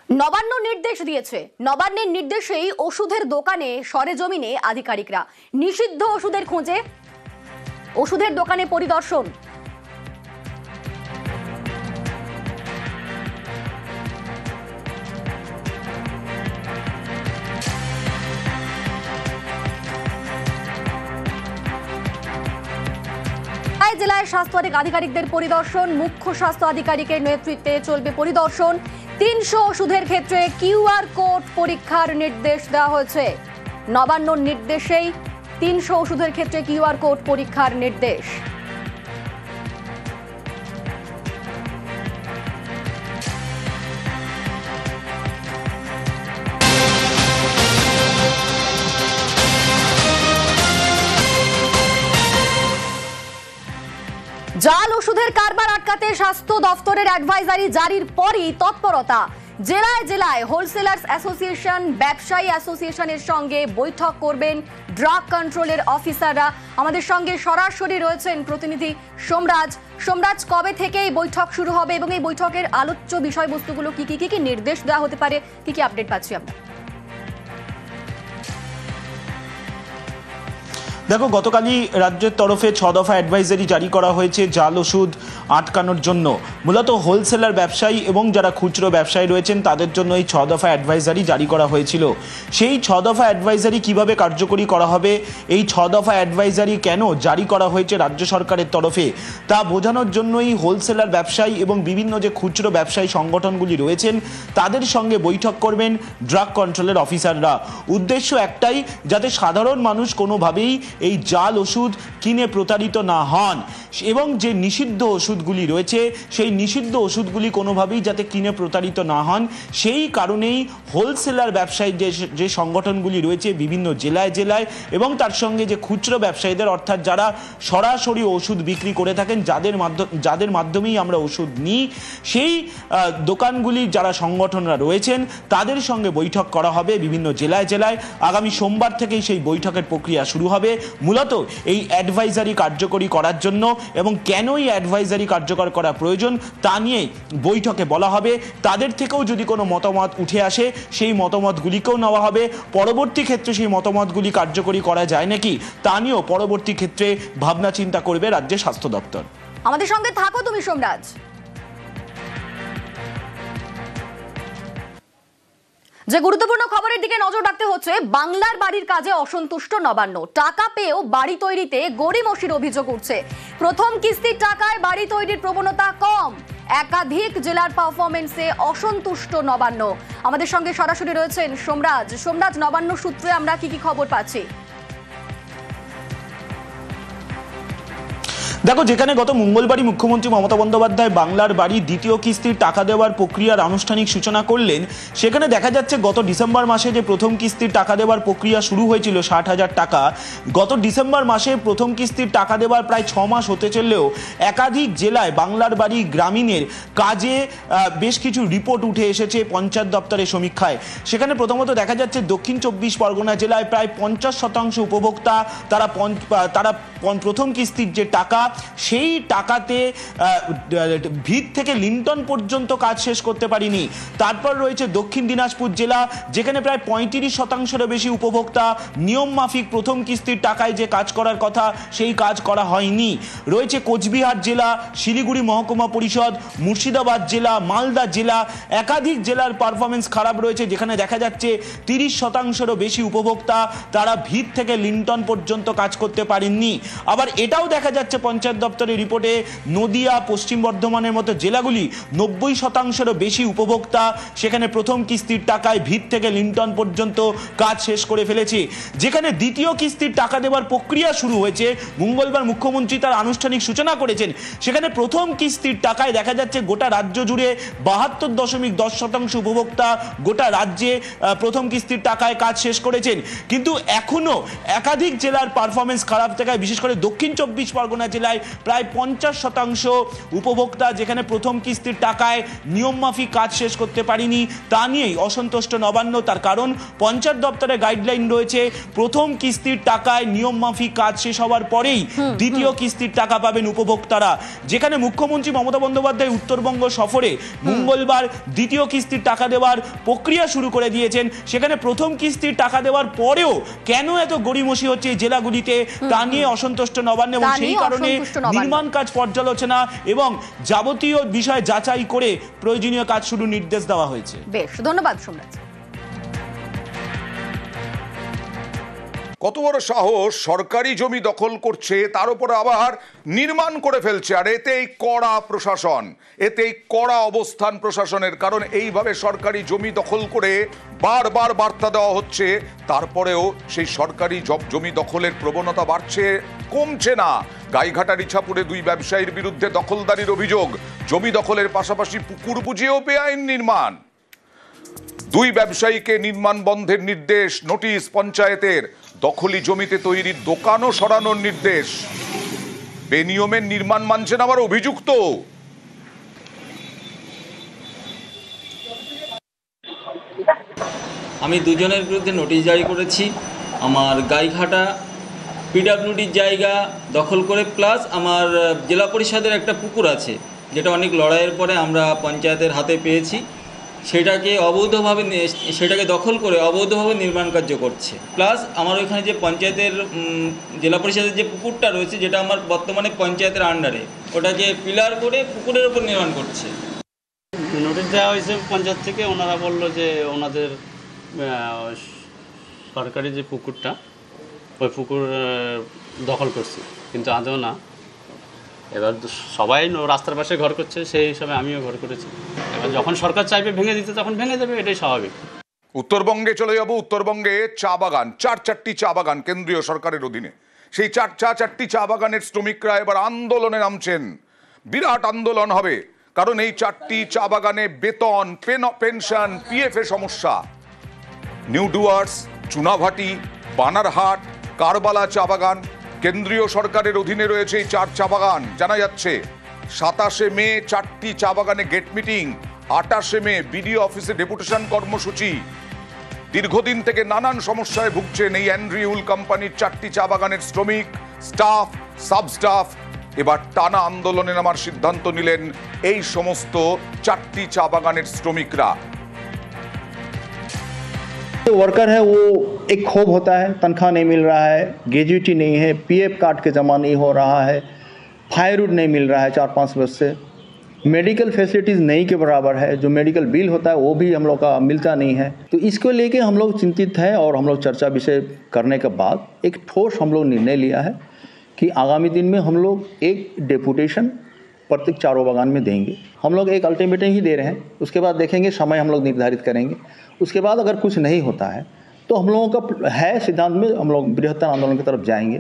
নবান্ন নির্দেশ দিয়েছে। নবান্নের নির্দেশেই ওষুধের দোকানে সরেজমিনে আধিকারিকরা নিষিদ্ধ ওষুধের খোঁজে ওষুধের দোকানে পরিদর্শন। জেলায় স্বাস্থ্য আধিকারিকদের পরিদর্শন, মুখ্য স্বাস্থ্য আধিকারিকের নেতৃত্বে চলবে পরিদর্শন। 300 ওষুধের ক্ষেত্রে কিউআর কোড পরীক্ষার নির্দেশ দেওয়া হয়েছে। নবান্নর নির্দেশেই 300 ওষুধের ক্ষেত্রে কিউআর কোড পরীক্ষার নির্দেশ। জাল ওষুধের কারবার আটকাতে স্বাস্থ্য দফতরের অ্যাডভাইজারি জারির পরই তৎপরতা। জেলায় জেলায় হোলসেলার্স অ্যাসোসিয়েশন, ব্যবসায়ী অ্যাসোসিয়েশনের সঙ্গে বৈঠক করবেন ড্রাগ কন্ট্রোলের অফিসাররা। আমাদের সঙ্গে সরাসরি রয়েছেন প্রতিনিধি সোমরাজ। সোমরাজ, কবে থেকে এই বৈঠক শুরু হবে এবং এই বৈঠকের আলোচ্য বিষয়বস্তুগুলো কি কি নির্দেশ দেওয়া হতে পারে, কি আপডেট পাচ্ছি আমরা? দেখো, গতকালই রাজ্যের তরফে 6 দফা অ্যাডভাইজারি জারি করা হয়েছে জাল ওষুধ আটকানোর জন্য। মূলত হোলসেলার ব্যবসায়ী এবং যারা খুচরো ব্যবসায়ী রয়েছেন তাদের জন্য এই 6 দফা অ্যাডভাইজারি জারি করা হয়েছিল। সেই 6 দফা অ্যাডভাইজারি কিভাবে কার্যকরী করা হবে, এই 6 দফা অ্যাডভাইজারি কেন জারি করা হয়েছে রাজ্য সরকারের তরফে, তা বোঝানোর জন্যই হোলসেলার ব্যবসায়ী এবং বিভিন্ন যে খুচরো ব্যবসায়ী সংগঠনগুলি রয়েছেন তাদের সঙ্গে বৈঠক করবেন ড্রাগ কন্ট্রোলের অফিসাররা। উদ্দেশ্য একটাই, যাতে সাধারণ মানুষ কোনোভাবেই এই জাল ওষুধ কিনে প্রতারিত না হন এবং যে নিষিদ্ধ ওষুধগুলি রয়েছে সেই নিষিদ্ধ ওষুধগুলি কোনোভাবেই যাতে কিনে প্রতারিত না হন, সেই কারণেই হোলসেলার ব্যবসায়ী যে সংগঠনগুলি রয়েছে বিভিন্ন জেলায় জেলায় এবং তার সঙ্গে যে খুচরো ব্যবসায়ীদের, অর্থাৎ যারা সরাসরি ওষুধ বিক্রি করে থাকেন, যাদের মাধ্যমেই আমরা ওষুধ নিই, সেই দোকানগুলির যারা সংগঠনরা রয়েছেন তাদের সঙ্গে বৈঠক করা হবে বিভিন্ন জেলায় জেলায়। আগামী সোমবার থেকেই সেই বৈঠকের প্রক্রিয়া শুরু হবে, মূলত এই অ্যাডভাইজারি কার্যকরী করার জন্য। এবং কেন এই অ্যাডভাইজারি কার্যকর করা প্রয়োজন তা নিয়ে বৈঠকে বলা হবে। তাদের থেকেও যদি কোনো মতামত উঠে আসে সেই মতামতগুলিকেও নেওয়া হবে। পরবর্তী ক্ষেত্রে সেই মতামতগুলি কার্যকরী করা যায় নাকি তা নিয়েও পরবর্তী ক্ষেত্রে ভাবনা চিন্তা করবে রাজ্যের স্বাস্থ্য দপ্তর। আমাদের সঙ্গে থাকো তুমি সোমরাজ। যে গুরুত্বপূর্ণ খবরের দিকে নজর রাখতে হচ্ছে, বাংলার বাড়ির কাজে অসন্তুষ্ট নবান্ন। টাকা পেয়েও বাড়ি তৈরিতে গড়িমসির অভিযোগ উঠছে। প্রথম কিস্তির টাকায় বাড়ি তৈরির প্রবণতা কম। একাধিক জেলার পারফরমেন্সে অসন্তুষ্ট নবান্ন। আমাদের সঙ্গে সরাসরি রয়েছেন সোমরাজ। সোমরাজ, নবান্ন সূত্রে আমরা কি খবর পাচ্ছি? দেখো, যেখানে গত মঙ্গলবারই মুখ্যমন্ত্রী মমতা বন্দ্যোপাধ্যায় বাংলার বাড়ি দ্বিতীয় কিস্তির টাকা দেওয়ার প্রক্রিয়ার আনুষ্ঠানিক সূচনা করলেন, সেখানে দেখা যাচ্ছে গত ডিসেম্বর মাসে যে প্রথম কিস্তির টাকা দেওয়ার প্রক্রিয়া শুরু হয়েছিল 60,000 টাকা, গত ডিসেম্বর মাসে প্রথম কিস্তির টাকা দেওয়ার প্রায় 6 মাস হতে চললেও একাধিক জেলায় বাংলার বাড়ি গ্রামীণের কাজে বেশ কিছু রিপোর্ট উঠে এসেছে পঞ্চায়েত দপ্তরের সমীক্ষায়। সেখানে প্রথমত দেখা যাচ্ছে দক্ষিণ 24 পরগনা জেলায় প্রায় 50% উপভোক্তা তারা প্রথম কিস্তির যে টাকা, সেই টাকাতে ভিত থেকে লিন্টন পর্যন্ত কাজ শেষ করতে পারিনি। তারপর রয়েছে দক্ষিণ দিনাজপুর জেলা, যেখানে প্রায় 35%-এরও বেশি উপভোক্তা নিয়ম মাফিক প্রথম কিস্তির টাকায় যে কাজ করার কথা সেই কাজ করা হয়নি। রয়েছে কোচবিহার জেলা, শিলিগুড়ি মহকুমা পরিষদ, মুর্শিদাবাদ জেলা, মালদা জেলা, একাধিক জেলার পারফরমেন্স খারাপ রয়েছে, যেখানে দেখা যাচ্ছে 30%-এরও বেশি উপভোক্তা তারা ভিত থেকে লিন্টন পর্যন্ত কাজ করতে পারেননি। আবার এটাও দেখা যাচ্ছে পঞ্চায়েত দপ্তরের রিপোর্টে নদিয়া, পশ্চিম বর্ধমানের মতো জেলাগুলি 90%-এরও বেশি উপভোক্তা সেখানে প্রথম কিস্তির টাকায় ভিত থেকে লিন্টন পর্যন্ত কাজ শেষ করে ফেলেছে। যেখানে দ্বিতীয় কিস্তির টাকা দেওয়ার প্রক্রিয়া শুরু হয়েছে, মঙ্গলবার মুখ্যমন্ত্রী তার আনুষ্ঠানিক সূচনা করেছেন, সেখানে প্রথম কিস্তির টাকায় দেখা যাচ্ছে গোটা রাজ্য জুড়ে 72.10% উপভোক্তা গোটা রাজ্যে প্রথম কিস্তির টাকায় কাজ শেষ করেছেন। কিন্তু এখনো একাধিক জেলার পারফরমেন্স খারাপ থাকায়, বিশেষ বিশেষ করে দক্ষিণ 24 পরগনা জেলায় প্রায় 50% উপভোক্তা যেখানে প্রথম কিস্তির টাকায় নিয়মমাফিক কাজ শেষ করতে পারিনি, তা নিয়েই অসন্তুষ্ট নবান্ন। তার কারণ পঞ্চায়েত দপ্তরে গাইডলাইন রয়েছে প্রথম কিস্তির টাকায় নিয়মমাফিক কাজ শেষ হওয়ার পরেই দ্বিতীয় কিস্তির টাকা পাবেন উপভোক্তারা। যেখানে মুখ্যমন্ত্রী মমতা বন্দ্যোপাধ্যায় উত্তরবঙ্গ সফরে মঙ্গলবার দ্বিতীয় কিস্তির টাকা দেওয়ার প্রক্রিয়া শুরু করে দিয়েছেন, সেখানে প্রথম কিস্তির টাকা দেওয়ার পরেও কেন এত গড়িমসি হচ্ছে এই জেলাগুলিতে তা নিয়ে অসন্তুষ্ট নবান্ন, এবং সেই কারণে নির্মাণ কাজ পর্যালোচনা এবং যাবতীয় বিষয় যাচাই করে প্রয়োজনীয় কাজ শুরুর নির্দেশ দেওয়া হয়েছে। বেশ, ধন্যবাদ সোমরাজ। কত বড় সাহস, সরকারি জমি দখল করছে তার উপর আবার নির্মাণ করে ফেলছে। আর এতেই কড়া প্রশাসন, এতেই কড়া অবস্থান প্রশাসনের। কারণ এইভাবে সরকারি জমি দখল করে বারবার বার্তা দেওয়া হচ্ছে, তারপরেও সেই সরকারি জমি দখলের প্রবণতা বাড়ছে, কমছে না। গাইঘাটার ইছাপুরে 2 ব্যবসায়ীর বিরুদ্ধে দখলদারির অভিযোগ। জমি দখলের পাশাপাশি পুকুর বুঝিয়েও বেআইন নির্মাণ। 2 ব্যবসায়ীকে নির্মাণ বন্ধের নির্দেশ, নোটিশ পঞ্চায়েতের। দখলি জমিতে তৈরির দোকানও সরানোর নির্দেশ। বেনিয়মের নির্মাণ মানছেন আবার অভিযুক্ত। আমি 2 জনের বিরুদ্ধে নোটিশ জারি করেছি। আমার গাইঘাটা পিডাব্লিউডির জায়গা দখল করে, প্লাস আমার জেলা পরিষদের একটা পুকুর আছে যেটা অনেক লড়াইয়ের পরে আমরা পঞ্চায়েতের হাতে পেয়েছি, সেটাকে দখল করে অবৈধভাবে নির্মাণ কার্য করছে। প্লাস আমার ওইখানে যে পঞ্চায়েতের জেলা পরিষদের যে পুকুরটা রয়েছে, যেটা আমার বর্তমানে পঞ্চায়েতের আন্ডারে, ওটাকে পিলার করে পুকুরের উপর নির্মাণ করছে। নোটিশ দেওয়া হয়েছে পঞ্চায়েত থেকে। ওনারা বললো যে ওনাদের সরকারি যে পুকুরটা, ওই পুকুর দখল করছে, কিন্তু আদৌ না। এবার সবাই রাস্তার পাশে ঘর করছে, সেই হিসাবে আমিও ঘর করেছি। এবার যখন সরকার চাইবে ভেঙে দিতে, তখন ভেঙে দেবে, এটাই স্বাভাবিক। উত্তরবঙ্গে চলে যাব। উত্তরবঙ্গে চা বাগান, 4টি চা বাগান কেন্দ্রীয় সরকারের অধীনে। সেই 4টি চা বাগানের শ্রমিকরা এবার আন্দোলনে নামছেন। বিরাট আন্দোলন হবে, কারণ এই 4টি চা বাগানে বেতন, পেনশন, পিএফ এ সমস্যা। নিউ ডুয়ার্স, চুনাভাটি, বানারহাট, কারবালা চা বাগান কেন্দ্রীয় সরকারের অধীনে রয়েছে। এই 4 চা বাগান। জানা যাচ্ছে 27শে মে 4টি চা বাগানে গেট মিটিং, 28শে মে বিডিও অফিসে ডেপুটেশন কর্মসূচি। দীর্ঘদিন থেকে নানান সমস্যায় ভুগছেন এই অ্যান্ড্রিউল কোম্পানির 4টি চা বাগানের শ্রমিক, স্টাফ, সাব স্টাফ। এবার টানা আন্দোলনে নামার সিদ্ধান্ত নিলেন এই সমস্ত 4টি চা বাগানের শ্রমিকরা। जो वर्कर है वो एक खौफ होता है, तनख्वाह नहीं मिल रहा है, ग्रेजुएटी नहीं है, पीएफ कार्ड के जमा नहीं हो रहा है, फायरवुड नहीं मिल रहा है 4-5 वर्ष से, मेडिकल फैसिलिटीज़ नहीं के बराबर है, जो मेडिकल बिल होता है वो भी हम लोग का मिलता नहीं है। तो इसको लेके हम लोग चिंतित हैं और हम लोग चर्चा विषय करने के बाद एक ठोस हम लोग निर्णय लिया है कि आगामी दिन में हम लोग एक डेपुटेशन प्रत्येक चारों बागान में देंगे। हम लोग एक अल्टीमेटम ही दे रहे हैं, उसके बाद देखेंगे, समय हम लोग निर्धारित करेंगे। उसके बाद अगर कुछ नहीं होता है तो हम लोगों का है सिद्धांत में हम लोग बृहत्तर आंदोलन की तरफ जाएंगे।